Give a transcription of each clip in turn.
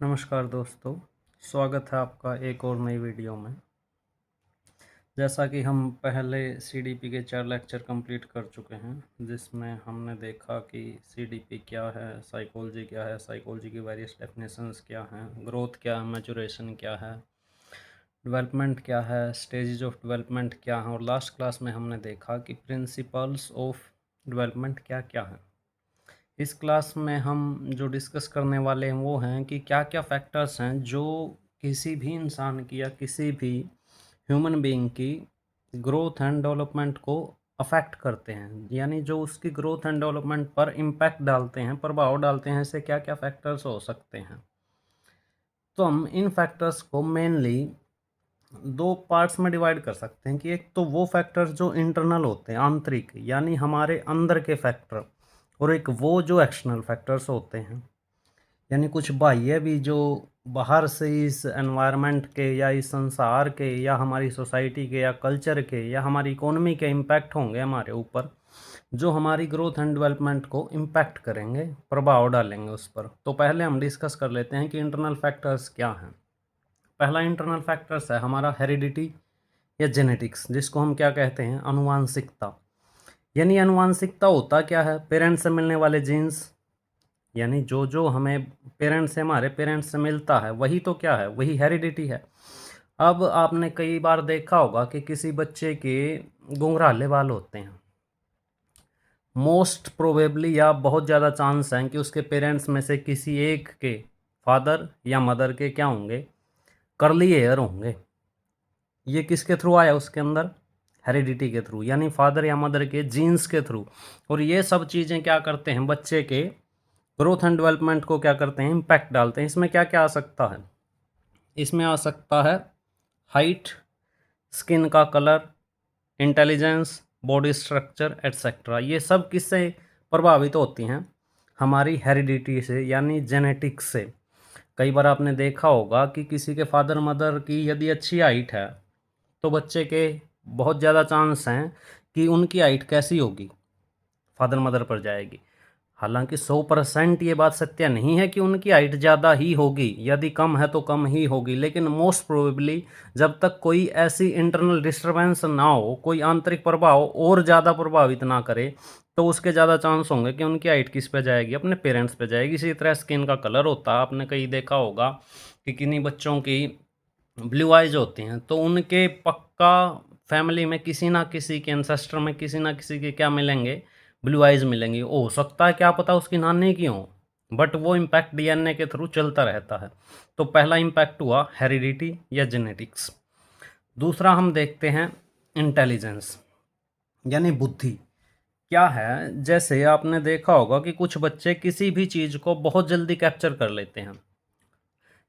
नमस्कार दोस्तों, स्वागत है आपका एक और नई वीडियो में। जैसा कि हम पहले सीडीपी के 4 लेक्चर कंप्लीट कर चुके हैं, जिसमें हमने देखा कि सीडीपी क्या है, साइकोलॉजी क्या है, साइकोलॉजी की वेरियस डेफिनेशंस क्या हैं, ग्रोथ क्या है, मैचुरेशन क्या है, डेवलपमेंट क्या है, स्टेजेस ऑफ डेवलपमेंट क्या हैं, और लास्ट क्लास में हमने देखा कि प्रिंसिपल्स ऑफ डेवलपमेंट क्या क्या हैं। इस क्लास में हम जो डिस्कस करने वाले हैं वो हैं कि क्या क्या फैक्टर्स हैं जो किसी भी इंसान की या किसी भी ह्यूमन बीइंग की ग्रोथ एंड डेवलपमेंट को अफेक्ट करते हैं, यानी जो उसकी ग्रोथ एंड डेवलपमेंट पर इम्पैक्ट डालते हैं, प्रभाव डालते हैं। ऐसे क्या क्या फैक्टर्स हो सकते हैं। तो हम इन फैक्टर्स को मेनली दो पार्ट्स में डिवाइड कर सकते हैं कि एक तो वो फैक्टर्स जो इंटरनल होते हैं, आंतरिक, यानी हमारे अंदर के फैक्टर, और एक वो जो एक्सटर्नल फैक्टर्स होते हैं, यानी कुछ बाह्य भी जो बाहर से इस एनवायरनमेंट के या इस संसार के या हमारी सोसाइटी के या कल्चर के या हमारी इकोनॉमी के इम्पैक्ट होंगे हमारे ऊपर, जो हमारी ग्रोथ एंड डेवलपमेंट को इम्पैक्ट करेंगे, प्रभाव डालेंगे उस पर। तो पहले हम डिस्कस कर लेते हैं कि इंटरनल फैक्टर्स क्या हैं। पहला इंटरनल फैक्टर्स है हमारा हेरिडिटी या जेनेटिक्स, जिसको हम क्या कहते हैं, अनुवांशिकता। यानी अनुवांशिकता होता क्या है, पेरेंट्स से मिलने वाले जीन्स, यानी जो जो हमें पेरेंट्स से, हमारे पेरेंट्स से मिलता है, वही तो क्या है, वही हेरिडिटी है। अब आपने कई बार देखा होगा कि किसी बच्चे के घुंघराले बाल होते हैं, मोस्ट प्रोबेबली या बहुत ज़्यादा चांस हैं कि उसके पेरेंट्स में से किसी एक के, फादर या मदर के, क्या होंगे, कर्ली हेयर होंगे। ये किसके थ्रू आया उसके अंदर, हेरिडिटी के थ्रू, यानी फादर या मदर के जीन्स के थ्रू। और ये सब चीज़ें क्या करते हैं, बच्चे के ग्रोथ एंड डेवलपमेंट को क्या करते हैं, इम्पैक्ट डालते हैं। इसमें क्या क्या आ सकता है, इसमें आ सकता है हाइट, स्किन का colour, intelligence, body structure etcetera. ये सब किससे प्रभावित होती हैं, हमारी हेरिडिटी से, यानी जेनेटिक्स से। कई बार आपने देखा होगा कि किसी के फादर मदर की यदि अच्छी हाइट है तो बच्चे के बहुत ज़्यादा चांस हैं कि उनकी हाइट कैसी होगी, फादर मदर पर जाएगी। हालांकि 100% ये बात सत्य नहीं है कि उनकी हाइट ज़्यादा ही होगी, यदि कम है तो कम ही होगी, लेकिन मोस्ट प्रोबेबली जब तक कोई ऐसी इंटरनल डिस्टर्बेंस ना हो, कोई आंतरिक प्रभाव और ज़्यादा प्रभावित ना करे, तो उसके ज़्यादा चांस होंगे कि उनकी हाइट किस पे जाएगी, अपने पेरेंट्स पे जाएगी। इसी तरह स्किन का कलर होता है, आपने कहीं देखा होगा कि किन्हीं बच्चों की ब्लू आइज होती हैं, तो उनके पक्का फैमिली में किसी ना किसी के एंसेस्टर में किसी ना किसी के क्या मिलेंगे, ब्लू आइज मिलेंगी। हो सकता है क्या पता उसकी नानी की हो, बट वो इम्पैक्ट डीएनए के थ्रू चलता रहता है। तो पहला इम्पैक्ट हुआ हेरिडिटी या जेनेटिक्स। दूसरा हम देखते हैं इंटेलिजेंस, यानी बुद्धि। क्या है, जैसे आपने देखा होगा कि कुछ बच्चे किसी भी चीज़ को बहुत जल्दी कैप्चर कर लेते हैं।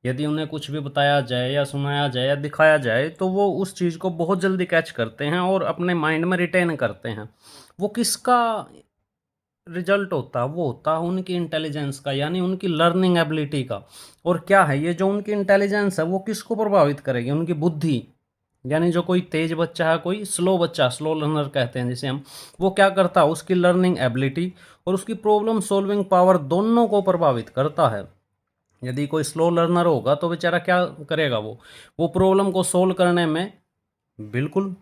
यदि उन्हें कुछ भी बताया जाए या सुनाया जाए या दिखाया जाए तो वो उस चीज़ को बहुत जल्दी कैच करते हैं और अपने माइंड में रिटेन करते हैं। वो किसका रिजल्ट होता है, वो होता है उनकी इंटेलिजेंस का, यानी उनकी लर्निंग एबिलिटी का। और क्या है, ये जो उनकी इंटेलिजेंस है वो किसको प्रभावित करेगी, उनकी बुद्धि। यानी जो कोई तेज बच्चा है, कोई स्लो बच्चा, स्लो लर्नर कहते हैं जिसे हम, वो क्या करता है, उसकी लर्निंग एबिलिटी और उसकी प्रॉब्लम सॉल्विंग पावर दोनों को प्रभावित करता है। यदि कोई स्लो लर्नर होगा तो बेचारा क्या करेगा, वो प्रॉब्लम को सोल्व करने में बिल्कुल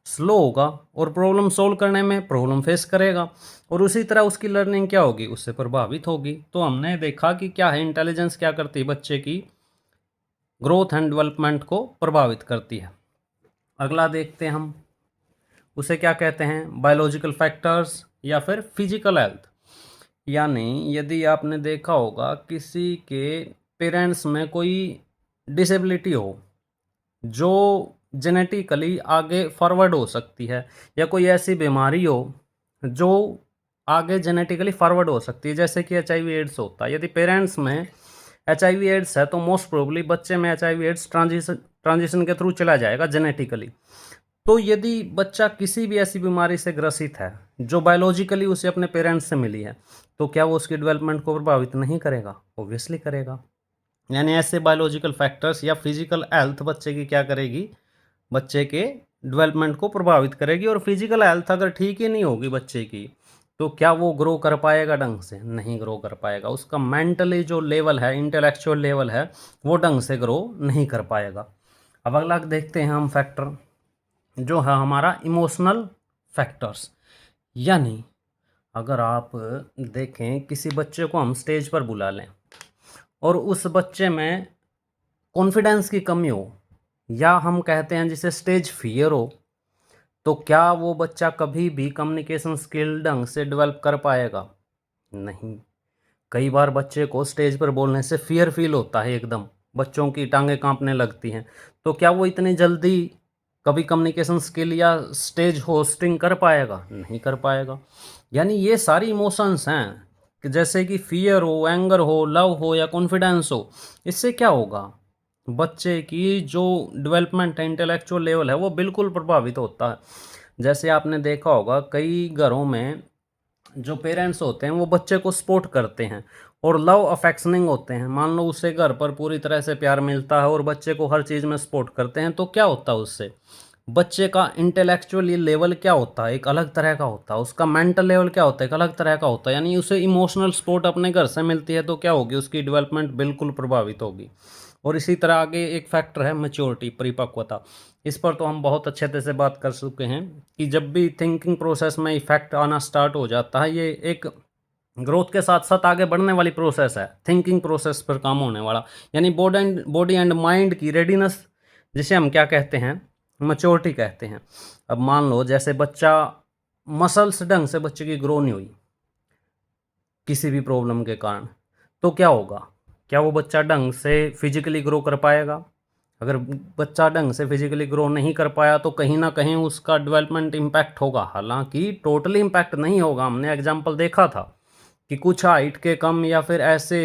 स्लो होगा और प्रॉब्लम सोल्व करने में प्रॉब्लम फेस करेगा, और उसी तरह उसकी लर्निंग क्या होगी, उससे प्रभावित होगी। तो हमने देखा कि क्या है, इंटेलिजेंस क्या करती है, बच्चे की ग्रोथ एंड डेवलपमेंट को प्रभावित करती है। अगला देखते हैं हम, उसे क्या कहते हैं, बायोलॉजिकल फैक्टर्स या फिर फिजिकल हेल्थ। यानी यदि आपने देखा होगा किसी के पेरेंट्स में कोई डिसेबिलिटी हो जो जेनेटिकली आगे फॉरवर्ड हो सकती है, या कोई ऐसी बीमारी हो जो आगे जेनेटिकली फॉरवर्ड हो सकती है, जैसे कि HIV एड्स होता है। यदि पेरेंट्स में HIV एड्स है तो मोस्ट प्रोबेबली बच्चे में HIV एड्स ट्रांजिशन के थ्रू चला जाएगा जेनेटिकली। तो यदि बच्चा किसी भी ऐसी बीमारी से ग्रसित है जो बायोलॉजिकली उसे अपने पेरेंट्स से मिली है, तो क्या वो उसकी डेवलपमेंट को प्रभावित नहीं करेगा, ऑब्वियसली करेगा। यानी ऐसे बायोलॉजिकल फैक्टर्स या फिजिकल हेल्थ बच्चे की क्या करेगी, बच्चे के डेवलपमेंट को प्रभावित करेगी। और फिजिकल हेल्थ अगर ठीक ही नहीं होगी बच्चे की, तो क्या वो ग्रो कर पाएगा ढंग से? नहीं ग्रो कर पाएगा। उसका मेंटली जो लेवल है, इंटेलेक्चुअल लेवल है, वो ढंग से ग्रो नहीं कर पाएगा। अब अगला देखते हैं हम फैक्टर, जो है हमारा इमोशनल फैक्टर्स। यानी अगर आप देखें, किसी बच्चे को हम स्टेज पर बुला लें और उस बच्चे में कॉन्फिडेंस की कमी हो, या हम कहते हैं जिसे स्टेज फियर हो, तो क्या वो बच्चा कभी भी कम्युनिकेशन स्किल ढंग से डेवलप कर पाएगा? नहीं। कई बार बच्चे को स्टेज पर बोलने से फियर फील होता है, एकदम बच्चों की टांगें कांपने लगती हैं, तो क्या वो इतनी जल्दी कभी कम्युनिकेशन स्किल या स्टेज होस्टिंग कर पाएगा? नहीं कर पाएगा। यानी ये सारी इमोशंस हैं कि जैसे कि फियर हो, एंगर हो, लव हो या कॉन्फिडेंस हो, इससे क्या होगा, बच्चे की जो डेवलपमेंट है, इंटेलेक्चुअल लेवल है, वो बिल्कुल प्रभावित होता है। जैसे आपने देखा होगा कई घरों में जो पेरेंट्स होते हैं वो बच्चे को सपोर्ट करते हैं और लव अफेक्शनिंग होते हैं। मान लो उसे घर पर पूरी तरह से प्यार मिलता है और बच्चे को हर चीज़ में सपोर्ट करते हैं, तो क्या होता है उससे? बच्चे का इंटेलेक्चुअल लेवल क्या होता है? एक अलग तरह का होता है। उसका मेंटल लेवल क्या होता है? एक अलग तरह का होता है। यानी उसे इमोशनल सपोर्ट अपने घर से मिलती है, तो क्या होगी, उसकी डेवलपमेंट बिल्कुल प्रभावित होगी। और इसी तरह आगे एक फैक्टर है मैच्योरिटी, परिपक्वता। इस पर तो हम बहुत अच्छे तरह से बात कर चुके हैं कि जब भी थिंकिंग प्रोसेस में इफेक्ट आना स्टार्ट हो जाता है, ये एक ग्रोथ के साथ साथ आगे बढ़ने वाली प्रोसेस है, थिंकिंग प्रोसेस पर काम होने वाला। यानी बॉडी एंड माइंड की रेडीनेस, जिसे हम क्या कहते हैं, मैच्योरिटी कहते हैं। अब मान लो जैसे बच्चा, मसल्स ढंग से बच्चे की ग्रो नहीं हुई किसी भी प्रॉब्लम के कारण, तो क्या होगा? क्या वो बच्चा ढंग से फिजिकली ग्रो कर पाएगा? अगर बच्चा ढंग से फिजिकली ग्रो नहीं कर पाया तो कहीं ना कहीं उसका डेवलपमेंट इम्पैक्ट होगा। हालांकि टोटली इम्पैक्ट नहीं होगा। हमने एग्जांपल देखा था कि कुछ हाइट के कम या फिर ऐसे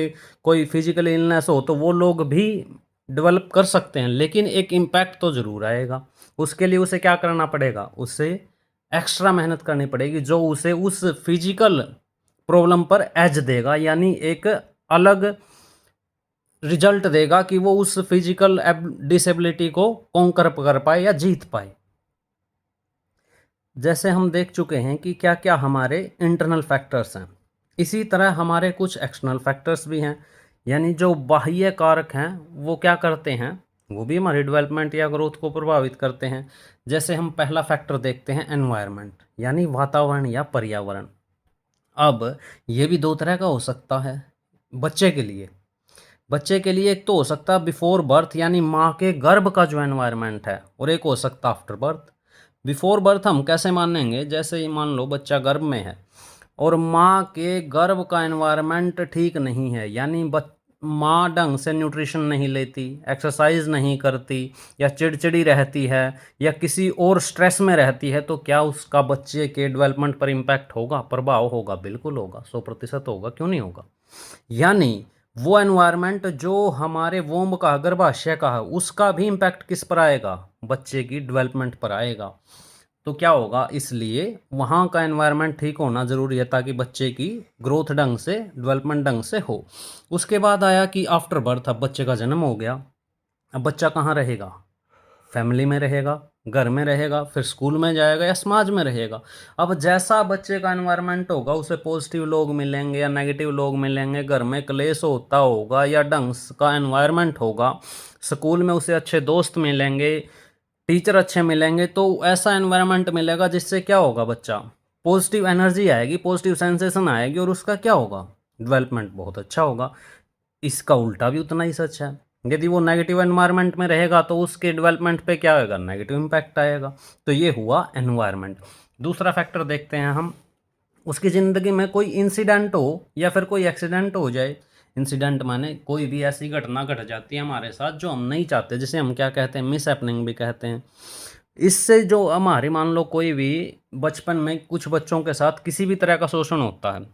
कोई फिजिकल इलनेस हो तो वो लोग भी डेवलप कर सकते हैं, लेकिन एक इम्पैक्ट तो ज़रूर आएगा। उसके लिए उसे क्या करना पड़ेगा? उसे एक्स्ट्रा मेहनत करनी पड़ेगी, जो उसे उस फिजिकल प्रॉब्लम पर एज देगा, यानी एक अलग रिजल्ट देगा कि वो उस फिजिकल डिसेबिलिटी को कॉन्कर कर पाए या जीत पाए। जैसे हम देख चुके हैं कि क्या क्या हमारे इंटरनल फैक्टर्स हैं, इसी तरह हमारे कुछ एक्सटर्नल फैक्टर्स भी हैं। यानी जो बाह्य कारक हैं वो क्या करते हैं, वो भी हमारी डेवलपमेंट या ग्रोथ को प्रभावित करते हैं। जैसे हम पहला फैक्टर देखते हैं एनवायरनमेंट, यानी वातावरण या पर्यावरण। अब ये भी दो तरह का हो सकता है बच्चे के लिए। बच्चे के लिए एक तो हो सकता है बिफोर बर्थ, यानी माँ के गर्भ का जो एनवायरनमेंट है, और एक हो सकता आफ्टर बर्थ। बिफोर बर्थ हम कैसे मानेंगे? जैसे ही मान लो बच्चा गर्भ में है और माँ के गर्भ का एनवायरनमेंट ठीक नहीं है, यानी माँ ढंग से न्यूट्रिशन नहीं लेती, एक्सरसाइज नहीं करती, या चिड़चिड़ी रहती है, या किसी और स्ट्रेस में रहती है, तो क्या उसका बच्चे के डेवलपमेंट पर इम्पैक्ट होगा, प्रभाव होगा? बिल्कुल होगा, 100% होगा, क्यों नहीं होगा। यानी वो एनवायरनमेंट जो हमारे वोम्ब का, गर्भाशय का है, उसका भी इम्पैक्ट किस पर आएगा? बच्चे की डेवलपमेंट पर आएगा। तो क्या होगा, इसलिए वहाँ का एनवायरनमेंट ठीक होना ज़रूरी है ताकि बच्चे की ग्रोथ ढंग से, डेवलपमेंट ढंग से हो। उसके बाद आया कि आफ्टर बर्थ, अब बच्चे का जन्म हो गया, अब बच्चा कहाँ रहेगा? फैमिली में रहेगा, घर में रहेगा, फिर स्कूल में जाएगा या समाज में रहेगा। अब जैसा बच्चे का एनवायरनमेंट होगा, उसे पॉजिटिव लोग मिलेंगे या नेगेटिव लोग मिलेंगे, घर में क्लेश होता होगा या ढंग का एनवायरनमेंट होगा, स्कूल में उसे अच्छे दोस्त मिलेंगे, टीचर अच्छे मिलेंगे, तो ऐसा एनवायरनमेंट मिलेगा जिससे क्या होगा, बच्चा पॉजिटिव एनर्जी आएगी, पॉजिटिव सेंसेशन आएगी, और उसका क्या होगा, डेवलपमेंट बहुत अच्छा होगा। इसका उल्टा भी उतना ही सच है। यदि वो नेगेटिव एनवायरनमेंट में रहेगा तो उसके डेवलपमेंट पे क्या होगा, नेगेटिव इम्पैक्ट आएगा। तो ये हुआ एनवायरनमेंट। दूसरा फैक्टर देखते हैं हम, उसकी ज़िंदगी में कोई इंसिडेंट हो या फिर कोई एक्सीडेंट हो जाए। इंसिडेंट माने कोई भी ऐसी घटना घट जाती है हमारे साथ जो हम नहीं चाहते, जिसे हम क्या कहते हैं, मिस हैपनिंग भी कहते हैं। इससे जो हमारे, मान लो कोई भी बचपन में कुछ बच्चों के साथ किसी भी तरह का शोषण होता है,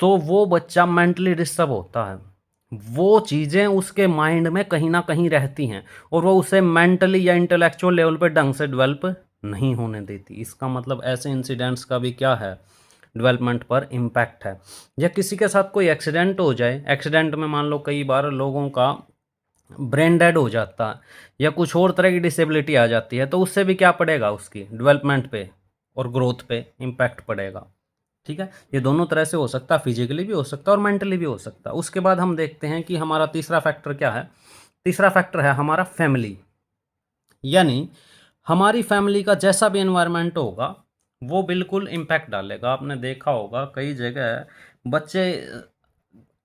तो वो बच्चा मेंटली डिस्टर्ब होता है। वो चीज़ें उसके माइंड में कहीं ना कहीं रहती हैं और वो उसे मेंटली या इंटेलेक्चुअल लेवल पे ढंग से डेवलप नहीं होने देती। इसका मतलब ऐसे इंसिडेंट्स का भी क्या है, डेवलपमेंट पर इम्पैक्ट है। या किसी के साथ कोई एक्सीडेंट हो जाए, एक्सीडेंट में मान लो कई बार लोगों का ब्रेन डेड हो जाता है या कुछ और तरह की डिसेबिलिटी आ जाती है, तो उससे भी क्या पड़ेगा, उसकी डेवलपमेंट पे और ग्रोथ पे इम्पैक्ट पड़ेगा। ठीक है, ये दोनों तरह से हो सकता है, फिजिकली भी हो सकता है और मेंटली भी हो सकता है। उसके बाद हम देखते हैं कि हमारा तीसरा फैक्टर क्या है। तीसरा फैक्टर है हमारा फैमिली, यानी हमारी फैमिली का जैसा भी एनवायरनमेंट होगा वो बिल्कुल इम्पैक्ट डालेगा। आपने देखा होगा कई जगह बच्चे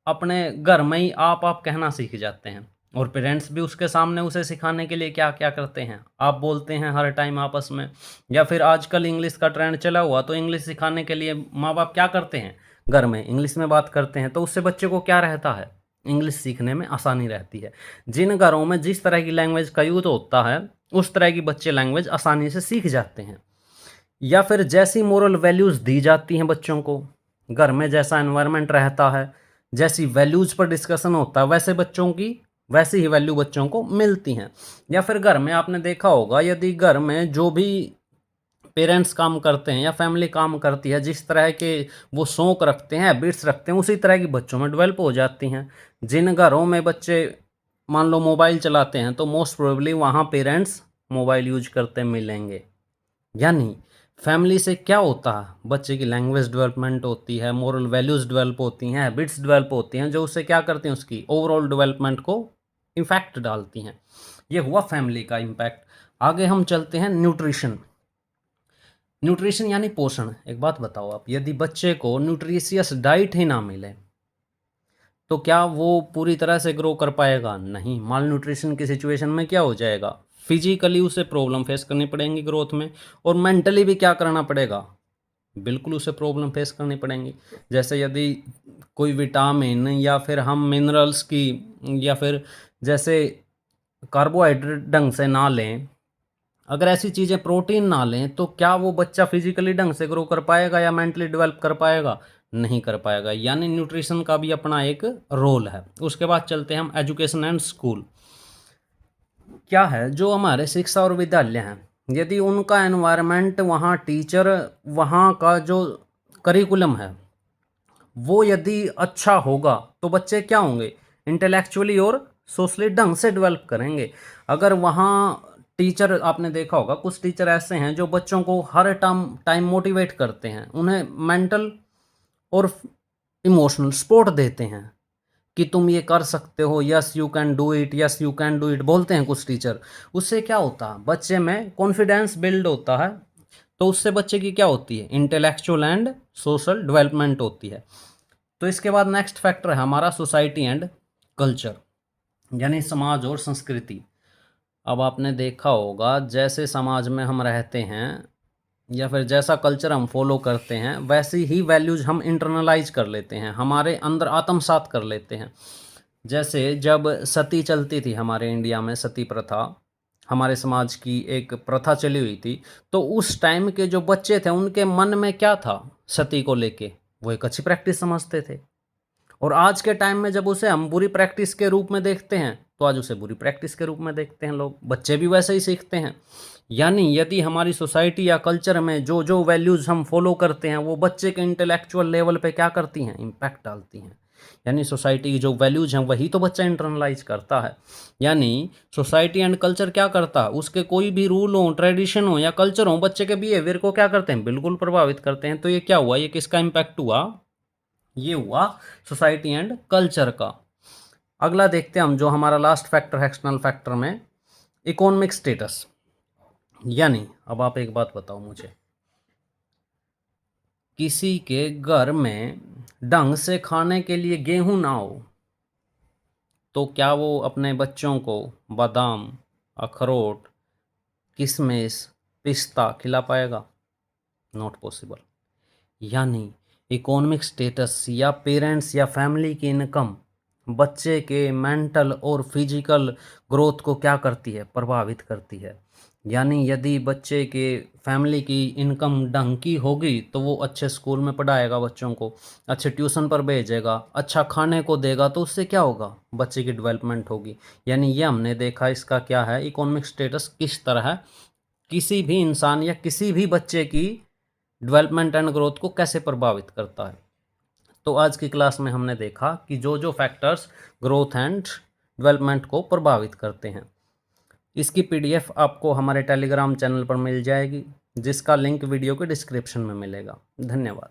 अपने घर में ही आप कहना सीख जाते हैं, और पेरेंट्स भी उसके सामने उसे सिखाने के लिए क्या क्या करते हैं, आप बोलते हैं हर टाइम आपस में। या फिर आजकल इंग्लिश का ट्रेंड चला हुआ, तो इंग्लिश सिखाने के लिए माँ बाप क्या करते हैं, घर में इंग्लिश में बात करते हैं, तो उससे बच्चे को क्या रहता है, इंग्लिश सीखने में आसानी रहती है। जिन घरों में जिस तरह की लैंग्वेज का यूज होता है उस तरह की बच्चे लैंग्वेज आसानी से सीख जाते हैं। या फिर जैसी मोरल वैल्यूज़ दी जाती हैं बच्चों को, घर में जैसा एनवायरनमेंट रहता है, जैसी वैल्यूज़ पर डिस्कशन होता है, वैसे बच्चों की वैसी ही वैल्यू बच्चों को मिलती हैं। या फिर घर में आपने देखा होगा, यदि घर में जो भी पेरेंट्स काम करते हैं या फैमिली काम करती है, जिस तरह के वो शौक रखते हैं, हैबिट्स रखते हैं, उसी तरह की बच्चों में डेवलप हो जाती हैं। जिन घरों में बच्चे मान लो मोबाइल चलाते हैं, तो मोस्ट प्रोबेबली वहाँ पेरेंट्स मोबाइल यूज करते मिलेंगे। यानी फैमिली से क्या होता है, बच्चे की लैंग्वेज डेवलपमेंट होती है, मोरल वैल्यूज़ डेवलप होती हैं, हैबिट्स डेवलप होती हैं, जो उसे क्या करती हैं, उसकी ओवरऑल डेवलपमेंट को इम्पैक्ट डालती हैं। ये हुआ फैमिली का इम्पैक्ट। आगे हम चलते हैं न्यूट्रिशन। न्यूट्रिशन यानी पोषण। एक बात बताओ आप, यदि बच्चे को न्यूट्रिशियस डाइट ही ना मिले तो क्या वो पूरी तरह से ग्रो कर पाएगा? नहीं। माल न्यूट्रिशन की सिचुएशन में क्या हो जाएगा, फिजिकली उसे प्रॉब्लम फेस करनी पड़ेंगी ग्रोथ में, और मेंटली भी क्या करना पड़ेगा, बिल्कुल उसे प्रॉब्लम फेस करनी पड़ेंगी। जैसे यदि कोई विटामिन या फिर हम मिनरल्स की या फिर जैसे कार्बोहाइड्रेट ढंग से ना लें, अगर ऐसी चीज़ें प्रोटीन ना लें, तो क्या वो बच्चा फिजिकली ढंग से ग्रो कर पाएगा या मेंटली डेवलप कर पाएगा? नहीं कर पाएगा। यानी न्यूट्रिशन का भी अपना एक रोल है। उसके बाद चलते हैं हम एजुकेशन एंड स्कूल। क्या है, जो हमारे शिक्षा और विद्यालय हैं, यदि उनका एनवायरनमेंट, वहाँ टीचर, वहाँ का जो करिकुलम है वो यदि अच्छा होगा, तो बच्चे क्या होंगे, इंटेलेक्चुअली और सोशली ढंग से डेवलप करेंगे। अगर वहाँ टीचर, आपने देखा होगा कुछ टीचर ऐसे हैं जो बच्चों को हर टाइम मोटिवेट करते हैं, उन्हें मेंटल और इमोशनल सपोर्ट देते हैं कि तुम ये कर सकते हो, yes you can do it, yes you can do it बोलते हैं कुछ टीचर। उससे क्या होता है, बच्चे में कॉन्फिडेंस बिल्ड होता है, तो उससे बच्चे की क्या होती है, इंटेलेक्चुअल एंड सोशल डेवलपमेंट होती है। तो इसके बाद नेक्स्ट फैक्टर है हमारा सोसाइटी एंड कल्चर, यानी समाज और संस्कृति। अब आपने देखा होगा जैसे समाज में हम रहते हैं या फिर जैसा कल्चर हम फॉलो करते हैं, वैसी ही वैल्यूज हम इंटरनलाइज कर लेते हैं, हमारे अंदर आत्मसात कर लेते हैं। जैसे जब सती चलती थी हमारे इंडिया में, सती प्रथा हमारे समाज की एक प्रथा चली हुई थी, तो उस टाइम के जो बच्चे थे उनके मन में क्या था, सती को लेके वो एक अच्छी प्रैक्टिस समझते थे। और आज के टाइम में जब उसे हम बुरी प्रैक्टिस के रूप में देखते हैं, तो आज उसे बुरी प्रैक्टिस के रूप में देखते हैं लोग, बच्चे भी वैसे ही सीखते हैं। यानी यदि हमारी सोसाइटी या कल्चर में जो जो वैल्यूज़ हम फॉलो करते हैं वो बच्चे के इंटेलेक्चुअल लेवल पे क्या करती हैं, इम्पैक्ट डालती हैं। यानी सोसाइटी की जो वैल्यूज़ हैं वही तो बच्चा इंटरनलाइज करता है। यानी सोसाइटी एंड कल्चर क्या करता है, उसके कोई भी रूल हो, ट्रेडिशन हो या कल्चर हो, बच्चे के बिहेवियर को क्या करते हैं, बिल्कुल प्रभावित करते हैं। तो ये क्या हुआ, ये किसका इम्पैक्ट हुआ, ये हुआ सोसाइटी एंड कल्चर का। अगला देखते हैं हम, जो हमारा लास्ट फैक्टर है एक्सटर्नल फैक्टर में, इकोनॉमिक स्टेटस। यानी अब आप एक बात बताओ मुझे, किसी के घर में ढंग से खाने के लिए गेहूं ना हो, तो क्या वो अपने बच्चों को बादाम, अखरोट, किशमिश, पिस्ता खिला पाएगा? Not possible. यानी इकोनॉमिक स्टेटस या पेरेंट्स या फैमिली की इनकम बच्चे के मेंटल और फिजिकल ग्रोथ को क्या करती है, प्रभावित करती है। यानी यदि बच्चे के फैमिली की इनकम ढंग की होगी, तो वो अच्छे स्कूल में पढ़ाएगा बच्चों को, अच्छे ट्यूशन पर भेजेगा, अच्छा खाने को देगा, तो उससे क्या होगा, बच्चे की डेवलपमेंट होगी। यानी ये हमने देखा इसका क्या है, इकोनॉमिक स्टेटस किस तरह है किसी भी इंसान या किसी भी बच्चे की डेवलपमेंट एंड ग्रोथ को कैसे प्रभावित करता है। तो आज की क्लास में हमने देखा कि जो जो फैक्टर्स ग्रोथ एंड डेवलपमेंट को प्रभावित करते हैं। इसकी पीडीएफ आपको हमारे टेलीग्राम चैनल पर मिल जाएगी, जिसका लिंक वीडियो के डिस्क्रिप्शन में मिलेगा। धन्यवाद।